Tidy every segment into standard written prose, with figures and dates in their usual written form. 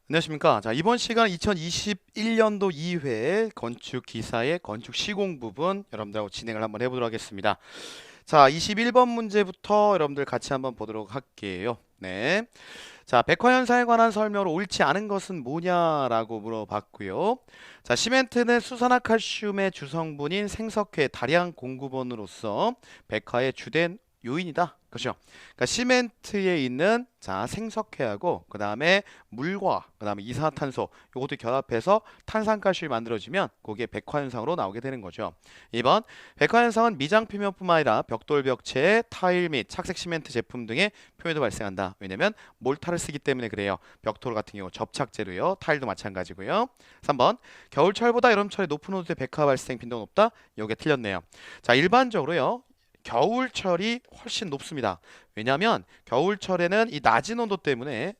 안녕하십니까. 자, 이번 시간 2021년도 2회 건축 기사의 건축 시공 부분 여러분들하고 진행을 한번 해보도록 하겠습니다. 자, 21번 문제부터 여러분들 같이 한번 보도록 할게요. 네. 자, 백화현상에 관한 설명으로 옳지 않은 것은 뭐냐라고 물어봤고요. 자, 시멘트는 수산화칼슘의 주성분인 생석회 다량 공급원으로서 백화의 주된 요인이다. 그렇죠? 그러니까 시멘트에 있는 자 생석회하고 그 다음에 물과 그 다음에 이산화탄소 이것도 결합해서 탄산가스이 만들어지면 그게 백화현상으로 나오게 되는 거죠. 2번 백화현상은 미장 표면뿐만 아니라 벽돌 벽체, 타일 및 착색 시멘트 제품 등의 표면도 발생한다. 왜냐면 몰타를 쓰기 때문에 그래요. 벽돌 같은 경우 접착제로요. 타일도 마찬가지고요. 3번 겨울철보다 여름철에 높은 온도의 백화 발생 빈도가 높다. 이게 틀렸네요. 자, 일반적으로요. 겨울철이 훨씬 높습니다. 왜냐하면 겨울철에는 이 낮은 온도 때문에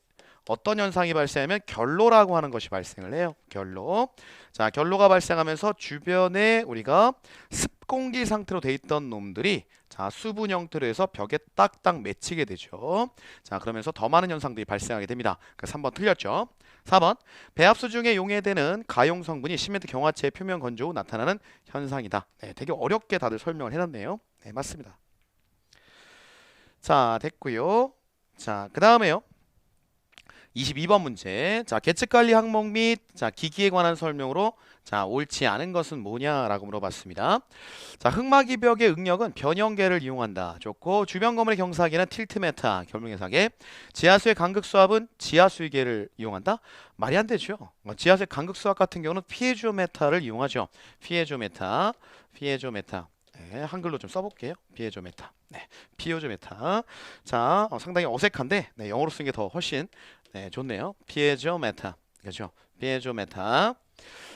어떤 현상이 발생하면 결로라고 하는 것이 발생을 해요. 결로. 자, 결로가 발생하면서 주변에 우리가 습공기 상태로 돼 있던 놈들이 자, 수분 형태로 해서 벽에 딱딱 맺히게 되죠. 자, 그러면서 더 많은 현상들이 발생하게 됩니다. 그러니까 3번 틀렸죠. 4번 배합수 중에 용해되는 가용 성분이 시멘트 경화체의 표면 건조 후 나타나는 현상이다. 네, 되게 어렵게 다들 설명을 해놨네요. 네, 맞습니다. 자, 됐고요. 자, 그 다음에요. 22번 문제. 자, 계측 관리 항목 및 자, 기기에 관한 설명으로 자, 옳지 않은 것은 뭐냐라고 물어봤습니다. 자, 흙막이 벽의 응력은 변형계를 이용한다. 좋고 주변 건물의 경사계는 틸트메타 결명해사계. 지하수의 간극 수압은 지하수위계를 이용한다. 말이 안 되죠. 지하수의 간극 수압 같은 경우는 피에조메타를 이용하죠. 피에조메타, 피에조메타. 네, 한글로 좀 써볼게요. 피에조메타. 네, 피에조메타. 자, 상당히 어색한데 네, 영어로 쓰는 게 더 훨씬 네, 좋네요. 피에조메타. 그렇죠? 피에조메타.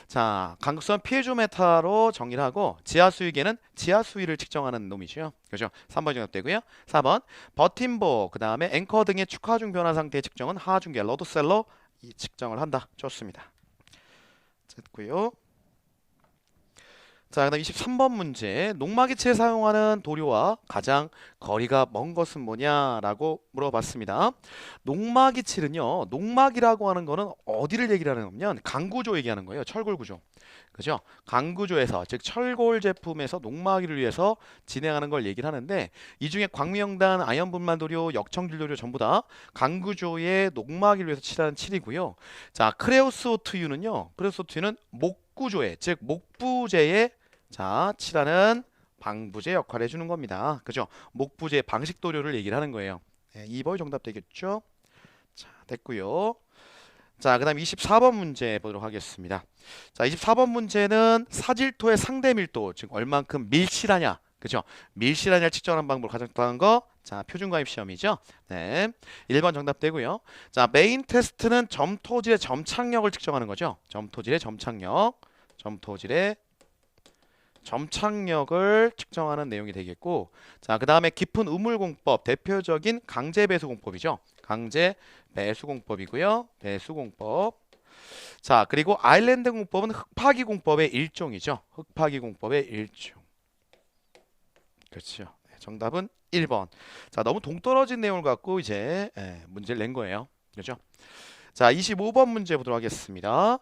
자, 간극수는 피에조메타로 정의를 하고 지하수위계는 지하수위를 측정하는 놈이죠. 그렇죠? 3번 정답되고요. 4번 버팀보, 그 다음에 앵커 등의 축하중 변화 상태의 측정은 하중계, 러드셀러 이 측정을 한다. 좋습니다. 됐고요. 자, 그다음 23번 문제. 녹막이체에 사용하는 도료와 가장 거리가 먼 것은 뭐냐라고 물어봤습니다. 녹막이칠은요. 녹막이라고 하는 거는 어디를 얘기를 하는 거냐면 강구조 얘기하는 거예요. 철골 구조. 그죠? 강구조에서 즉 철골 제품에서 녹막이를 위해서 진행하는 걸 얘기를 하는데 이 중에 광미영단, 아연분말 도료, 역청질 도료 전부 다 강구조의 녹막이를 위해서 칠하는 칠이고요. 자, 크레오스오트유는요. 크레오스오트유는 목구조에 즉 목부재에 자, 칠하는 방부제 역할을 해주는 겁니다. 그죠? 목부제 방식 도료를 얘기를 하는 거예요. 네, 2번이 정답 되겠죠? 자, 됐고요. 자, 그 다음 24번 문제 보도록 하겠습니다. 자, 24번 문제는 사질토의 상대 밀도, 즉 얼만큼 밀실하냐, 그죠? 밀실하냐 측정하는 방법을 가졌다는 거, 자, 표준과입 시험이죠. 네, 1번 정답 되고요. 자, 메인 테스트는 점토질의 점착력을 측정하는 거죠. 점토질의 점착력, 점토질의 점착력을 측정하는 내용이 되겠고, 자, 그 다음에 깊은 우물공법, 대표적인 강제배수공법이죠. 강제배수공법이고요. 배수공법. 자, 그리고 아일랜드 공법은 흙파기 공법의 일종이죠. 흙파기 공법의 일종. 그렇죠. 네, 정답은 1번. 자, 너무 동떨어진 내용을 갖고 이제 문제를 낸 거예요. 그렇죠? 자, 25번 문제 보도록 하겠습니다.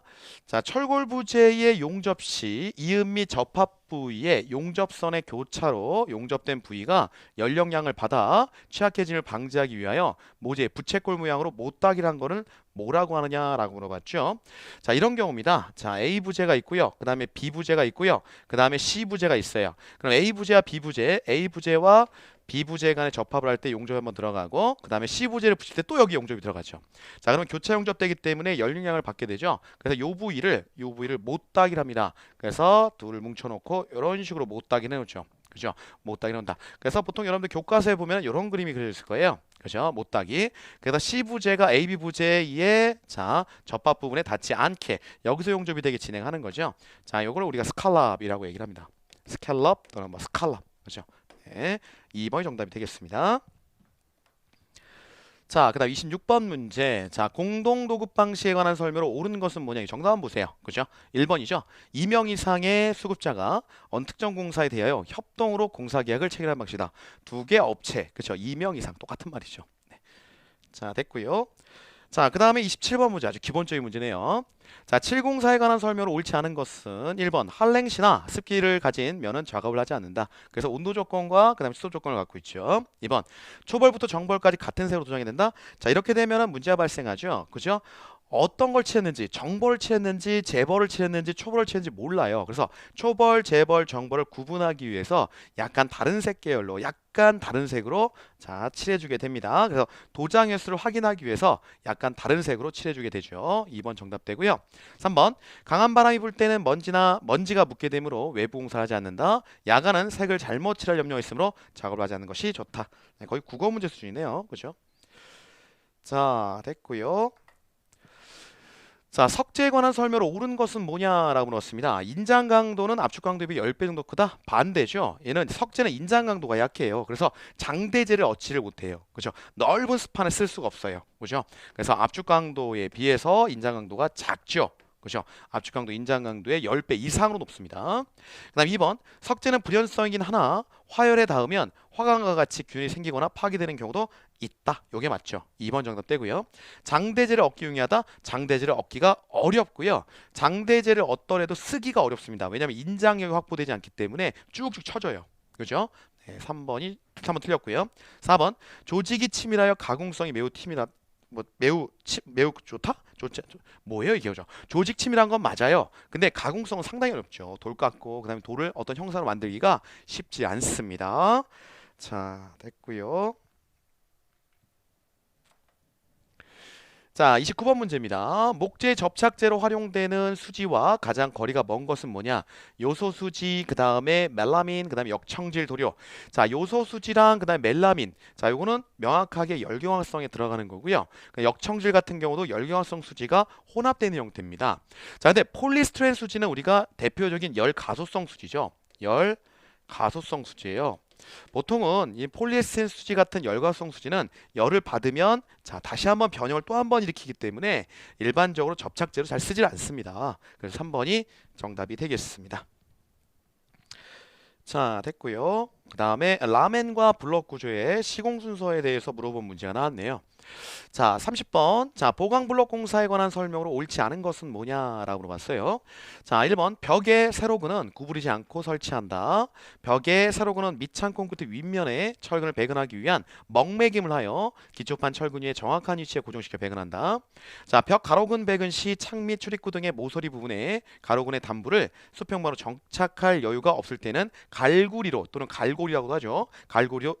자, 철골 부재의 용접 시 이음 및 접합 부위의 용접선의 교차로 용접된 부위가 연령량을 받아 취약해짐을 방지하기 위하여 모재 부채꼴 모양으로 못따기란 거는 뭐라고 하느냐라고 물어봤죠. 자, 이런 경우입니다. 자, A 부재가 있고요. 그 다음에 B 부재가 있고요. 그 다음에 C 부재가 있어요. 그럼 A 부재와 B 부재, A 부재와 B 부재 간에 접합을 할 때 용접이 한번 들어가고 그 다음에 C 부재를 붙일 때 또 여기 용접이 들어가죠. 자, 그러면 교차 용접되기 때문에 연령량을 받게 되죠. 그래서 요 부위를 못따기를 합니다. 그래서 둘을 뭉쳐놓고 이런 식으로 못따기를 해놓죠. 그죠? 못따기를 한다. 그래서 보통 여러분들 교과서에 보면 이런 그림이 그려져 있을 거예요. 그죠? 못따기. 그래서 C 부재가 AB 부재의 자 접합 부분에 닿지 않게 여기서 용접이 되게 진행하는 거죠. 자, 요걸 우리가 스칼랍이라고 얘기를 합니다. 스칼럽 또는 뭐 스칼랍. 그죠? 네, 2번이 정답이 되겠습니다. 자, 그 다음 26번 문제. 자, 공동도급 방식에 관한 설명으로 옳은 것은 뭐냐? 정답 한번 보세요. 그죠? 1번이죠. 2명 이상의 수급자가 어느 특정 공사에 대하여 협동으로 공사계약을 체결하는 방식이다. 두 개 업체. 그죠? 2명 이상. 똑같은 말이죠. 네. 자, 됐고요. 자, 그 다음에 27번 문제 아주 기본적인 문제네요. 자, 704에 관한 설명으로 옳지 않은 것은 1번 한랭시나 습기를 가진 면은 작업을 하지 않는다. 그래서 온도 조건과 그 다음에 습도 조건을 갖고 있죠. 2번 초벌부터 정벌까지 같은 색으로 도장이 된다. 자, 이렇게 되면은 문제가 발생하죠. 그죠? 어떤 걸 칠했는지, 정벌을 칠했는지, 재벌을 칠했는지, 초벌을 칠했는지 몰라요. 그래서 초벌, 재벌, 정벌을 구분하기 위해서 약간 다른 색 계열로, 약간 다른 색으로 자 칠해주게 됩니다. 그래서 도장 횟수를 확인하기 위해서 약간 다른 색으로 칠해주게 되죠. 2번 정답 되고요. 3번 강한 바람이 불 때는 먼지가 묻게 되므로 외부 공사를 하지 않는다. 야간은 색을 잘못 칠할 염려가 있으므로 작업을 하지 않는 것이 좋다. 네, 거의 국어 문제 수준이네요. 그죠? 자, 됐고요. 자, 석재에 관한 설명으로 옳은 것은 뭐냐라고 물었습니다. 인장 강도는 압축 강도에 비해 10배 정도 크다? 반대죠. 얘는 석재는 인장 강도가 약해요. 그래서 장대재를 얻지를 못해요. 그죠? 넓은 스판을 쓸 수가 없어요. 그죠? 그래서 압축 강도에 비해서 인장 강도가 작죠. 그죠? 압축 강도 인장 강도의 10배 이상으로 높습니다. 그다음 2번 석재는 불연성이긴 하나 화열에 닿으면 화강과 같이 균이 생기거나 파괴되는 경우도 있다. 요게 맞죠. 2번 정답 되고요. 장대재를 얻기 용이하다. 장대재를 얻기가 어렵고요. 장대재를 얻더라도 쓰기가 어렵습니다. 왜냐하면 인장력이 확보되지 않기 때문에 쭉쭉 쳐져요. 그죠? 네, 3번 틀렸고요. 4번 조직이 치밀하여 가공성이 매우 팀이라 매우 좋다? 뭐예요 이게 그죠? 조직 치밀한 건 맞아요. 근데 가공성은 상당히 어렵죠. 돌 깎고 그다음에 돌을 어떤 형상으로 만들기가 쉽지 않습니다. 자, 됐고요. 자, 29번 문제입니다. 목재 접착제로 활용되는 수지와 가장 거리가 먼 것은 뭐냐? 요소 수지, 그 다음에 멜라민, 그 다음에 역청질 도료. 자, 요소 수지랑 그 다음에 멜라민. 자, 요거는 명확하게 열경화성에 들어가는 거고요. 역청질 같은 경우도 열경화성 수지가 혼합되는 형태입니다. 자, 근데 폴리스티렌 수지는 우리가 대표적인 열 가소성 수지죠. 열 가소성 수지예요. 보통은 이 폴리에스텐 수지 같은 열과성 수지는 열을 받으면 자 다시 한번 변형을 또 한 번 일으키기 때문에 일반적으로 접착제로 잘 쓰질 않습니다. 그래서 3번이 정답이 되겠습니다. 자, 됐고요. 그 다음에 라멘과 블럭 구조의 시공 순서에 대해서 물어본 문제가 나왔네요. 자, 30번. 자, 보강블록 공사에 관한 설명으로 옳지 않은 것은 뭐냐라고 물어봤어요. 자, 1번. 벽에 세로근은 구부리지 않고 설치한다. 벽에 세로근은 밑창 콘크리트 윗면에 철근을 배근하기 위한 먹매김을 하여 기초판 철근 위에 정확한 위치에 고정시켜 배근한다. 자, 벽 가로근 배근 시 창 및 출입구 등의 모서리 부분에 가로근의 단부를 수평마로 정착할 여유가 없을 때는 갈구리로 또는 갈고리라고도 하죠. 갈고리로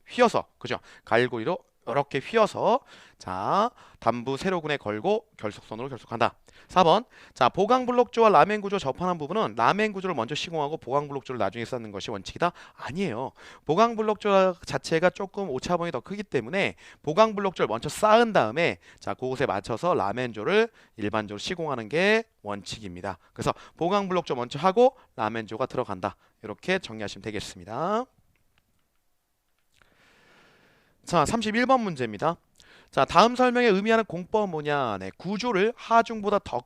휘어서 그죠? 갈고리로 이렇게 휘어서 자 단부 세로근에 걸고 결속선으로 결속한다. 4번 자 보강블록조와 라멘 구조 접하는 부분은 라멘 구조를 먼저 시공하고 보강블록조를 나중에 쌓는 것이 원칙이다. 아니에요. 보강블록조 자체가 조금 오차범위 더 크기 때문에 보강블록조를 먼저 쌓은 다음에 자 그곳에 맞춰서 라멘조를 일반적으로 시공하는 게 원칙입니다. 그래서 보강블록조 먼저 하고 라멘조가 들어간다. 이렇게 정리하시면 되겠습니다. 자, 31번 문제입니다. 자, 다음 설명에 의미하는 공법은 뭐냐? 네, 구조를 하중보다 더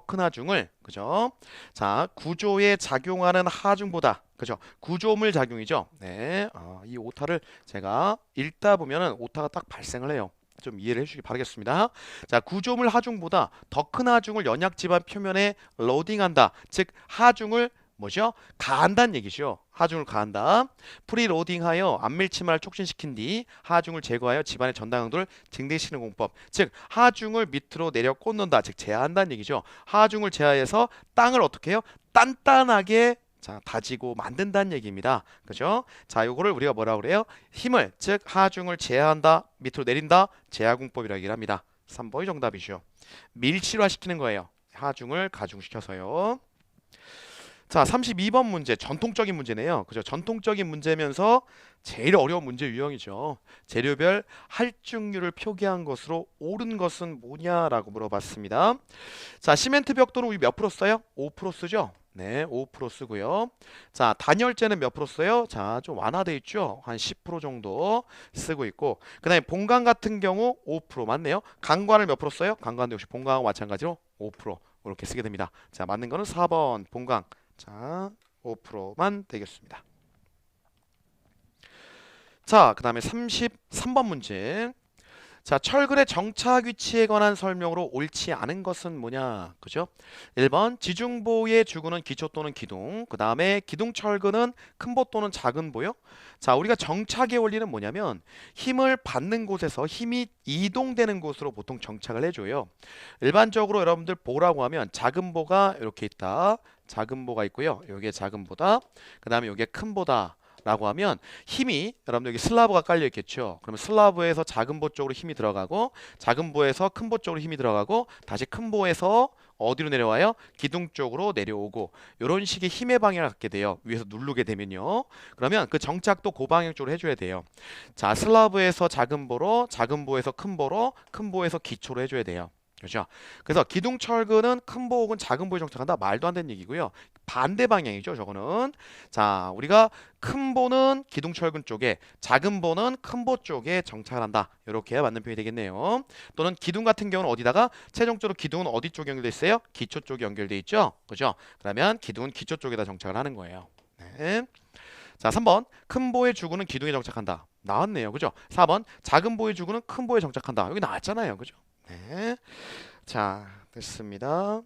큰 하중을 그죠? 자, 구조에 작용하는 하중보다 그죠? 구조물 작용이죠. 네, 이 오타를 제가 읽다 보면은 오타가 딱 발생을 해요. 좀 이해를 해주시기 바라겠습니다. 자, 구조물 하중보다 더 큰 하중을 연약 집안 표면에 로딩한다. 즉 하중을 뭐죠? 가한다는 얘기죠. 하중을 가한다. 프리로딩하여 안밀침을 촉진시킨 뒤 하중을 제거하여 집안의 전당 강도를 증대시키는 공법. 즉 하중을 밑으로 내려 꽂는다. 즉 제하한다는 얘기죠. 하중을 제하해서 땅을 어떻게 해요? 단단하게 자 다지고 만든다는 얘기입니다. 그죠? 자 요거를 우리가 뭐라고 그래요? 힘을 즉 하중을 제하한다. 밑으로 내린다. 제하공법이라고 얘기를 합니다. 3번이 정답이죠. 밀실화시키는 거예요. 하중을 가중시켜서요. 자, 32번 문제 전통적인 문제네요. 그죠? 전통적인 문제면서 제일 어려운 문제 유형이죠. 재료별 할증률을 표기한 것으로 옳은 것은 뭐냐라고 물어봤습니다. 자, 시멘트 벽돌은 우리 몇 프로 써요? 5% 쓰죠? 네, 5% 쓰고요. 자, 단열재는 몇 프로 써요? 자, 좀 완화돼 있죠? 한 10% 정도 쓰고 있고. 그 다음에 본관 같은 경우 5% 맞네요. 강관을 몇 프로 써요? 강관도 역시 본관하고 마찬가지로 5% 이렇게 쓰게 됩니다. 자, 맞는 거는 4번 본관. 자, 5%만 되겠습니다. 자, 그 다음에 33번 문제. 자, 철근의 정착 위치에 관한 설명으로 옳지 않은 것은 뭐냐? 그죠? 1번 지중보의 주구는 기초 또는 기둥. 그 다음에 기둥철근은 큰 보 또는 작은 보요. 자, 우리가 정착의 원리는 뭐냐면 힘을 받는 곳에서 힘이 이동되는 곳으로 보통 정착을 해줘요. 일반적으로 여러분들 보라고 하면 작은 보가 이렇게 있다. 작은 보가 있고요. 여기에 작은 보다. 그 다음에 여기에 큰 보다. 라고 하면 힘이 여러분들 여기 슬라브가 깔려 있겠죠. 그러면 슬라브에서 작은 보 쪽으로 힘이 들어가고 작은 보에서 큰 보 쪽으로 힘이 들어가고 다시 큰 보에서 어디로 내려와요? 기둥 쪽으로 내려오고 이런 식의 힘의 방향을 갖게 돼요. 위에서 누르게 되면요. 그러면 그 정착도 그 방향 쪽으로 해줘야 돼요. 자, 슬라브에서 작은 보로 작은 보에서 큰 보로 큰 보에서 기초로 해줘야 돼요. 그렇죠? 그래서 기둥철근은 큰 보 혹은 작은 보에 정착한다 말도 안 되는 얘기고요. 반대 방향이죠. 저거는 자, 우리가 큰 보는 기둥철근 쪽에 작은 보는 큰 보 쪽에 정착을 한다. 이렇게 맞는 표현이 되겠네요. 또는 기둥 같은 경우는 어디다가 최종적으로 기둥은 어디 쪽에 연결돼 있어요? 기초 쪽에 연결돼 있죠. 그죠? 그러면 기둥은 기초 쪽에다 정착을 하는 거예요. 네. 자, 3번 큰 보의 주구는 기둥에 정착한다. 나왔네요. 그죠? 4번 작은 보의 주구는 큰 보에 정착한다. 여기 나왔잖아요. 그죠? 네. 자, 됐습니다.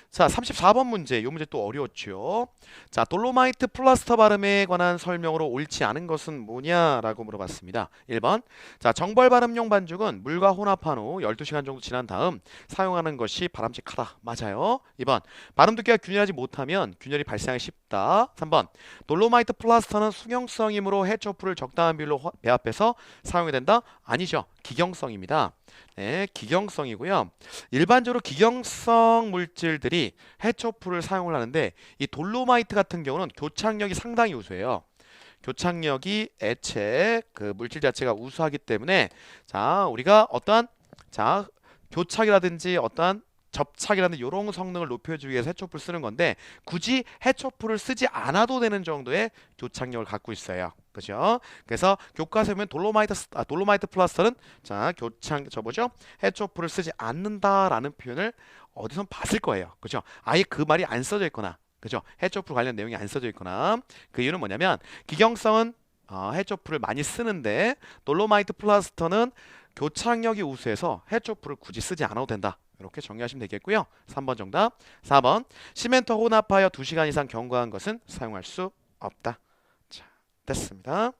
자, 34번 문제. 이 문제 또 어려웠죠. 자, 돌로마이트 플라스터 발음에 관한 설명으로 옳지 않은 것은 뭐냐라고 물어봤습니다. 1번. 자, 정벌 발음용 반죽은 물과 혼합한 후 12시간 정도 지난 다음 사용하는 것이 바람직하다. 맞아요. 2번. 발음 두께가 균일하지 못하면 균열이 발생하기 쉽다. 3번. 돌로마이트 플라스터는 수경성이므로 해초풀을 적당한 비율로 배합해서 사용이 된다. 아니죠. 기경성입니다. 네, 기경성이고요. 일반적으로 기경성 물질들이 해초풀을 사용을 하는데 이 돌로마이트 같은 경우는 교착력이 상당히 우수해요. 교착력이 액체 그 물질 자체가 우수하기 때문에 자, 우리가 어떠한 자, 교착이라든지 어떠한 접착이라든지 이런 성능을 높여주기 위해서 해초풀 쓰는 건데 굳이 해초풀을 쓰지 않아도 되는 정도의 교착력을 갖고 있어요. 그죠? 그래서 교과서에 보면 돌로마이트 플라스터는 자, 뭐죠? 해초풀을 쓰지 않는다라는 표현을 어디서 봤을 거예요. 그죠? 아예 그 말이 안 써져 있거나 그죠? 해초풀 관련 내용이 안 써져 있거나 그 이유는 뭐냐면 기경성은 해초풀을 많이 쓰는데 돌로마이트 플라스터는 교착력이 우수해서 해초풀을 굳이 쓰지 않아도 된다. 이렇게 정리하시면 되겠고요. 3번 정답. 4번 시멘트 혼합하여 2시간 이상 경과한 것은 사용할 수 없다. 자, 됐습니다.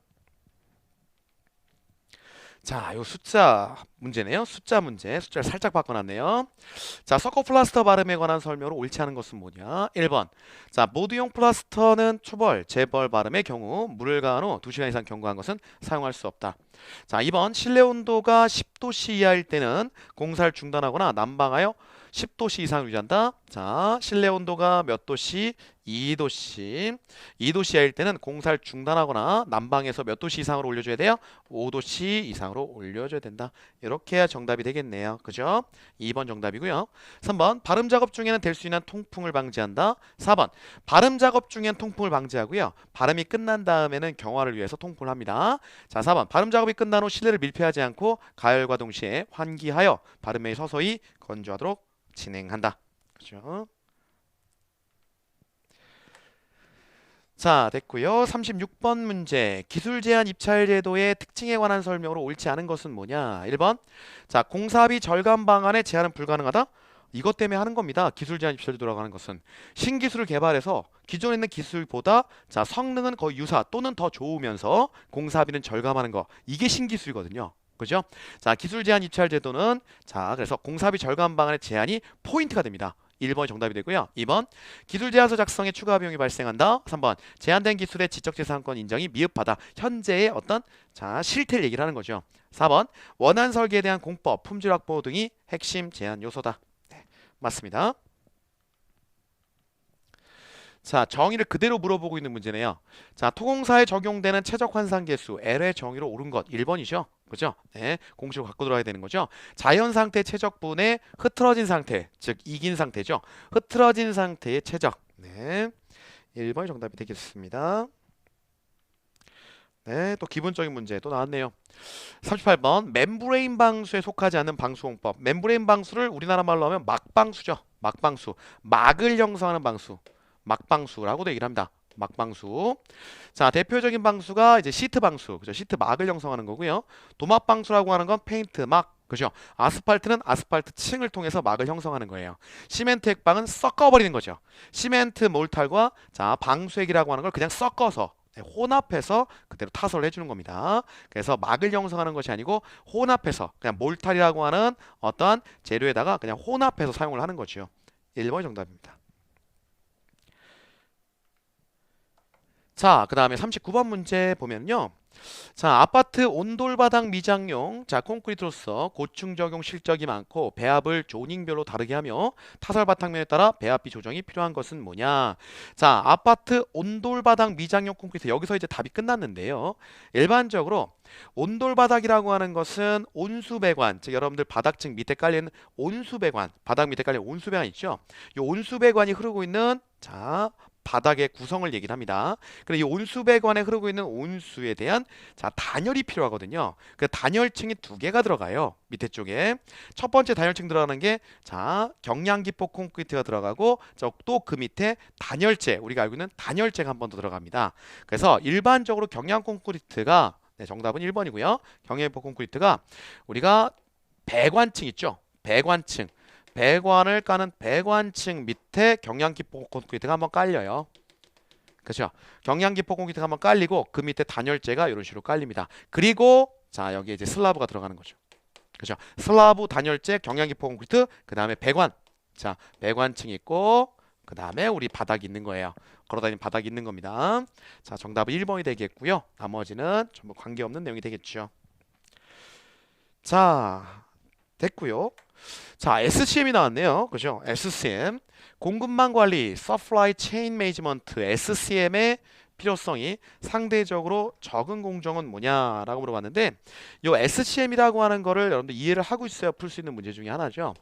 자, 요 숫자 문제네요. 숫자 문제. 숫자를 살짝 바꿔놨네요. 자, 서커 플라스터 발음에 관한 설명으로 옳지 않은 것은 뭐냐? 1번. 자, 모드용 플라스터는 초벌, 재벌 발음의 경우 물을 가한 후 2시간 이상 경과한 것은 사용할 수 없다. 자, 2번. 실내 온도가 10도씨 이하일 때는 공사를 중단하거나 난방하여 10도씨 이상을 유지한다. 자, 실내 온도가 몇 도씨? 2도씨. 2도씨 이하일 때는 공사를 중단하거나 난방해서 몇 도씨 이상으로 올려줘야 돼요? 5도씨 이상으로 올려줘야 된다. 이렇게 해야 정답이 되겠네요. 그죠? 2번 정답이고요. 3번 발음 작업 중에는 될 수 있는 통풍을 방지한다. 4번 발음 작업 중엔 통풍을 방지하고요. 발음이 끝난 다음에는 경화를 위해서 통풍을 합니다. 자, 4번 발음 작업이 끝난 후 실내를 밀폐하지 않고 가열과 동시에 환기하여 발음에 서서히 건조하도록 진행한다. 그죠? 자, 됐고요. 36번 문제. 기술 제한 입찰 제도의 특징에 관한 설명으로 옳지 않은 것은 뭐냐? 1번. 자, 공사비 절감 방안의 제한은 불가능하다? 이것 때문에 하는 겁니다. 기술 제한 입찰 제도라고 하는 것은 신기술을 개발해서 기존에 있는 기술보다 자, 성능은 거의 유사 또는 더 좋으면서 공사비는 절감하는 거. 이게 신기술이거든요. 그죠? 자, 기술 제한 입찰 제도는 자, 그래서 공사비 절감 방안의 제한이 포인트가 됩니다. 1번이 정답이 되고요. 2번 기술 제안서 작성에 추가 비용이 발생한다. 3번 제한된 기술의 지적재산권 인정이 미흡하다. 현재의 어떤 자, 실태를 얘기를 하는 거죠. 4번 원안 설계에 대한 공법, 품질 확보 등이 핵심 제한 요소다. 네, 맞습니다. 자, 정의를 그대로 물어보고 있는 문제네요. 자, 토공사에 적용되는 최적 환상 계수 L의 정의로 옳은 것 1번이죠. 그죠? 네, 공식으로 갖고 들어야 되는 거죠. 자연 상태 최적분의 흐트러진 상태, 즉 이긴 상태죠. 흐트러진 상태의 최적. 네, 1번이 정답이 되겠습니다. 네, 또 기본적인 문제 또 나왔네요. 38번 멤브레인 방수에 속하지 않는 방수공법. 멤브레인 방수를 우리나라 말로 하면 막방수죠. 막방수. 막을 형성하는 방수. 막방수라고도 얘기를 합니다. 막방수. 자, 대표적인 방수가 이제 시트 방수, 그죠? 시트 막을 형성하는 거고요. 도막 방수라고 하는 건 페인트 막, 그죠? 아스팔트는 아스팔트 층을 통해서 막을 형성하는 거예요. 시멘트 핵방은 섞어버리는 거죠. 시멘트 몰탈과 자 방수액이라고 하는 걸 그냥 섞어서 혼합해서 그대로 타설을 해주는 겁니다. 그래서 막을 형성하는 것이 아니고 혼합해서 그냥 몰탈이라고 하는 어떤 재료에다가 그냥 혼합해서 사용을 하는 거죠. 1번이 정답입니다. 자, 그 다음에 39번 문제 보면요. 자, 아파트 온돌바닥 미장용 자 콘크리트로서 고충 적용 실적이 많고 배합을 조닝별로 다르게 하며 타설 바탕면에 따라 배합비 조정이 필요한 것은 뭐냐. 자, 아파트 온돌바닥 미장용 콘크리트 여기서 이제 답이 끝났는데요. 일반적으로 온돌바닥이라고 하는 것은 온수배관, 즉 여러분들 바닥층 밑에 깔리는 온수배관, 바닥 밑에 깔리는 온수배관 있죠. 이 온수배관이 흐르고 있는 자 바닥의 구성을 얘기를 합니다. 그래서 이 온수배관에 흐르고 있는 온수에 대한 자 단열이 필요하거든요. 그 단열층이 두 개가 들어가요. 밑에 쪽에 첫 번째 단열층 들어가는 게 자 경량기포 콘크리트가 들어가고 또 그 밑에 단열재, 우리가 알고 있는 단열재가 한 번 더 들어갑니다. 그래서 일반적으로 경량 콘크리트가 네, 정답은 1번이고요. 경량기포 콘크리트가 우리가 배관층 있죠. 배관층. 배관을 까는 배관층 밑에 경량기포 콘크리트가 한번 깔려요. 그렇죠? 경량기포 콘크리트가 한번 깔리고 그 밑에 단열재가 이런 식으로 깔립니다. 그리고 자 여기에 이제 슬라브가 들어가는 거죠. 그렇죠? 슬라브, 단열재, 경량기포 콘크리트, 그 다음에 배관. 자 배관층이 있고 그 다음에 우리 바닥이 있는 거예요. 걸어다니는 바닥이 있는 겁니다. 자 정답은 1번이 되겠고요. 나머지는 전부 관계없는 내용이 되겠죠. 자 됐고요. 자, SCM이 나왔네요. 그죠? SCM. 공급망 관리, Supply Chain Management, SCM의 필요성이 상대적으로 적은 공정은 뭐냐라고 물어봤는데 이 SCM이라고 하는 거를 여러분들 이해를 하고 있어야 풀 수 있는 문제 중에 하나죠.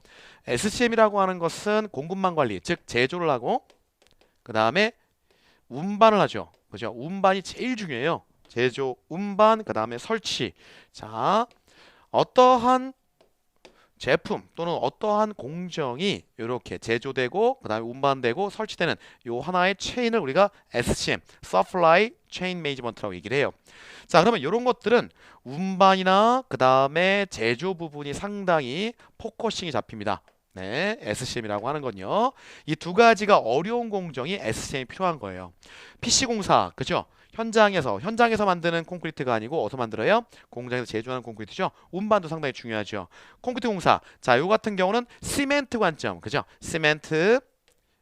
SCM이라고 하는 것은 공급망 관리, 즉 제조를 하고 그 다음에 운반을 하죠. 그죠? 운반이 제일 중요해요. 제조, 운반, 그 다음에 설치. 자, 어떠한 제품 또는 어떠한 공정이 이렇게 제조되고 그 다음에 운반되고 설치되는 요 하나의 체인을 우리가 SCM, Supply Chain Management라고 얘기를 해요. 자 그러면 이런 것들은 운반이나 그 다음에 제조 부분이 상당히 포커싱이 잡힙니다. 네, SCM이라고 하는 건요. 이 두 가지가 어려운 공정이 SCM이 필요한 거예요. PC공사, 그죠? 현장에서 만드는 콘크리트가 아니고 어디서 만들어요? 공장에서 제조하는 콘크리트죠. 운반도 상당히 중요하죠. 콘크리트 공사. 자, 요 같은 경우는 시멘트 관점. 그죠? 시멘트.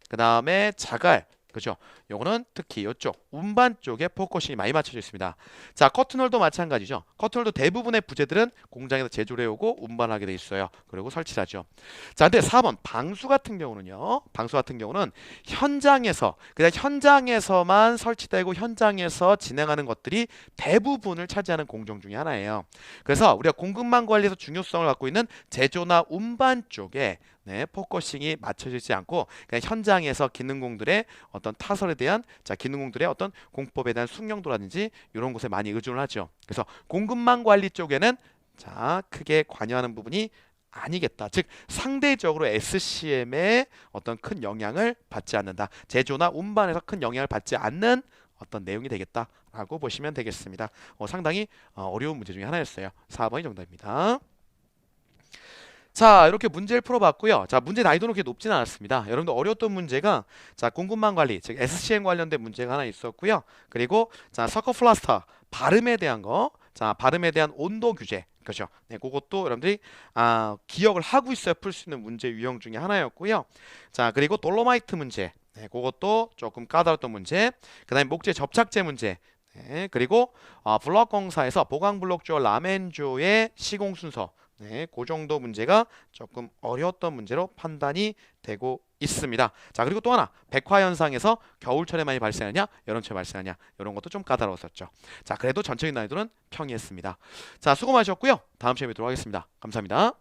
그다음에 자갈. 그죠? 요거는 특히 이쪽 운반 쪽에 포커싱이 많이 맞춰져 있습니다. 자, 커튼홀도 마찬가지죠. 커튼홀도 대부분의 부재들은 공장에서 제조를 해오고 운반하게 돼 있어요. 그리고 설치를 하죠. 자, 근데 4번 방수 같은 경우는요. 방수 같은 경우는 현장에서 그냥 현장에서만 설치되고 현장에서 진행하는 것들이 대부분을 차지하는 공정 중에 하나예요. 그래서 우리가 공급망 관리에서 중요성을 갖고 있는 제조나 운반 쪽에 네, 포커싱이 맞춰지지 않고 그냥 현장에서 기능공들의 어떤 타설에 대한 자 기능공들의 어떤 공법에 대한 숙련도라든지 이런 곳에 많이 의존을 하죠. 그래서 공급망 관리 쪽에는 자 크게 관여하는 부분이 아니겠다. 즉 상대적으로 SCM에 어떤 큰 영향을 받지 않는다. 제조나 운반에서 큰 영향을 받지 않는 어떤 내용이 되겠다라고 보시면 되겠습니다. 상당히 어려운 문제 중에 하나였어요. 4번이 정답입니다. 자 이렇게 문제를 풀어봤고요. 자 문제 난이도는 그렇게 높지는 않았습니다. 여러분들 어려웠던 문제가 자 공급망 관리 즉 SCM 관련된 문제가 하나 있었고요. 그리고 자 서커플라스터 발음에 대한 거, 자 발음에 대한 온도 규제 그죠? 네, 그것도 여러분들이 기억을 하고 있어야 풀 수 있는 문제 유형 중에 하나였고요. 자 그리고 돌로마이트 문제, 네, 그것도 조금 까다로웠던 문제. 그다음에 목재 접착제 문제. 네, 그리고 블록 공사에서 보강블록조 라멘조의 시공 순서. 네, 그 정도 문제가 조금 어려웠던 문제로 판단이 되고 있습니다. 자, 그리고 또 하나, 백화현상에서 겨울철에 많이 발생하냐, 여름철에 발생하냐, 이런 것도 좀 까다로웠었죠. 자, 그래도 전체적인 난이도는 평이했습니다. 자, 수고 많으셨고요. 다음 시간에 뵙도록 하겠습니다. 감사합니다.